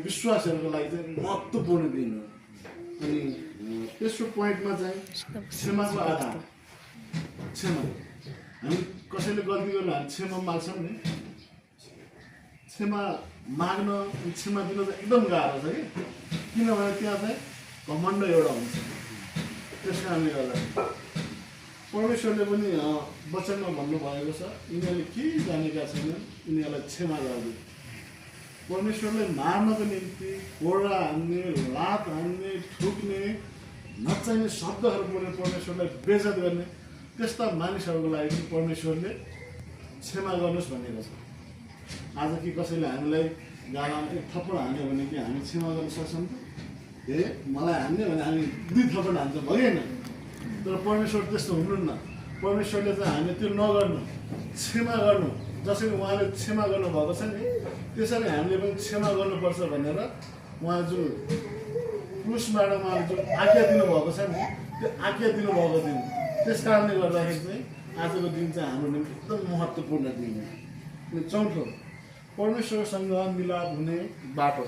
विश्वासहरूको लागि चाहिँ महत्त्वपूर्ण दिन हो। अनि तेस्रो पोइन्टमा चाहिँ क्षमाको आधार क्षमा। हामी कसैले गल्ती गर्नु हामी क्षमा माग्छौँ नि, क्षमा माग्न क्षमा दिन चाहिँ एकदम गाह्रो छ कि, किनभने त्यहाँ चाहिँ घमण्ड एउटा हुन्छ। त्यस कारणले गर्दा परमेश्वरले पनि वचनमा भन्नुभएको छ, यिनीहरूले केही जानेका छैनन्, यिनीहरूलाई क्षमा गरिदियो। परमेश्वरले मार्नको निम्ति कोडा हान्ने, लात हान्ने, ठुक्ने, नचाहिने शब्दहरू बोलेर परमेश्वरलाई बेइज्जत गर्ने त्यस्ता मानिसहरूको लागि पनि परमेश्वरले क्षमा गर्नुहोस् भनेको छ। आज कि कसैले हामीलाई गालामा एक थप्पड हान्यो भने कि हामी क्षमा गर्न सक्छौँ त? मलाई हान्यो भने हामी 2 थप्पड हान्छौँ, भएन। तर परमेश्वर त्यस्तो हुनुहुन्न। परमेश्वरले चाहिँ हामी त्यो नगर्नु, क्षमा गर्नु, जसरी उहाँले क्षमा गर्नुभएको छ नि त्यसरी हामीले पनि क्षमा गर्नुपर्छ भनेर उहाँ जुन क्रुसबाट उहाँले जुन आज्ञा दिनुभएको छ नि त्यो आज्ञा दिनुभएको दिन। त्यस कारणले गर्दाखेरि चाहिँ आजको दिन चाहिँ हाम्रो निम्ति एकदम महत्त्वपूर्ण दिन हो। अनि चौथो, परमेश्वरसँग मिलाप हुने बाटो।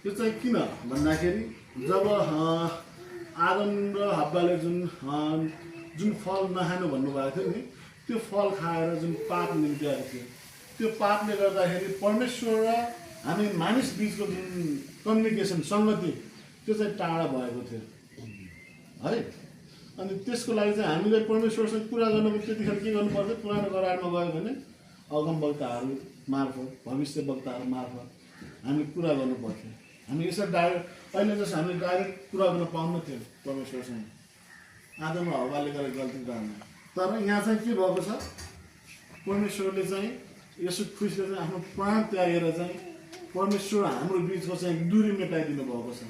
त्यो चाहिँ किन भन्दाखेरि जब आदम र हब्बाले जुन फल नखानु भन्नुभएको थियो नि, त्यो फल खाएर जुन पाप निम्ति आएको थियो, त्यो पापले गर्दाखेरि परमेश्वर र हामी मानिस बिचको जुन कम्युनिकेसन सङ्गति त्यो चाहिँ टाढा भएको थियो है। अनि त्यसको लागि चाहिँ हामीले परमेश्वरसँग कुरा गर्नुको त्यतिखेर के गर्नु पर्थ्यो? पुरानो करारमा गयो भने अगमवक्ताहरू मार्फत, भविष्य वक्ताहरू मार्फत हामी कुरा गर्नु पर्थ्यो। हामी यसरी डाइरेक्ट अहिले जस्तो हामीले डाइरेक्ट कुरा गर्न पाउन्थ्यो परमेश्वरसँग, आदम र हव्वाले गरेको गल्ती कारणले। तर यहाँ चाहिँ के भएको छ? परमेश्वरले चाहिँ यसो ख्रिस्टले चाहिँ आफ्नो प्राण त्यागेर चाहिँ परमेश्वर हाम्रो बिचको चाहिँ दूरी मेटाइदिनु भएको छ।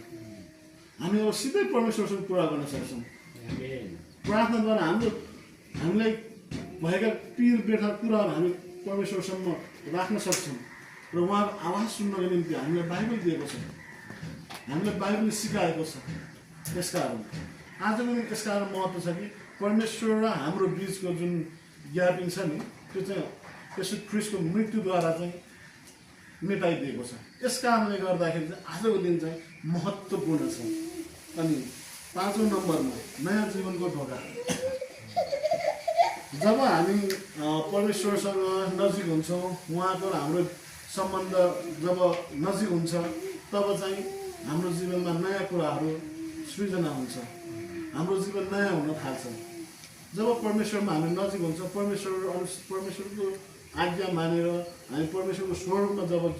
हामी अब सिधै परमेश्वरसँग कुरा गर्न सक्छौँ। प्रार्थनाद्वारा हामीलाई भएका पीर व्यथा कुराहरू हामी परमेश्वरसम्म राख्न सक्छौँ र उहाँको आवाज सुन्नको निम्ति हामीलाई बाइबल दिएको छ, हामीलाई बाइबलले सिकाएको छ। त्यसकारण आज पनि यसकारण महत्त्व छ कि परमेश्वर र हाम्रो बिचको जुन ग्यापिङ छ नि त्यो चाहिँ यसो ख्रिस्टको मृत्युद्वारा चाहिँ मेटाइदिएको छ। यस कारणले गर्दाखेरि चाहिँ आजको दिन चाहिँ महत्त्वपूर्ण छ। अनि 5औं नम्बरमा नयाँ जीवनको ढोका। जब हामी परमेश्वरसँग नजिक हुन्छौँ, उहाँको हाम्रो सम्बन्ध जब नजिक हुन्छ तब चाहिँ हाम्रो जीवनमा नयाँ कुराहरू सृजना हुन्छ, हाम्रो जीवन नयाँ हुन थाल्छ। जब परमेश्वरमा हामी नजिक हुन्छ, परमेश्वरको आज्ञा मानेर हामी परमेश्वरको स्वरूपमा जब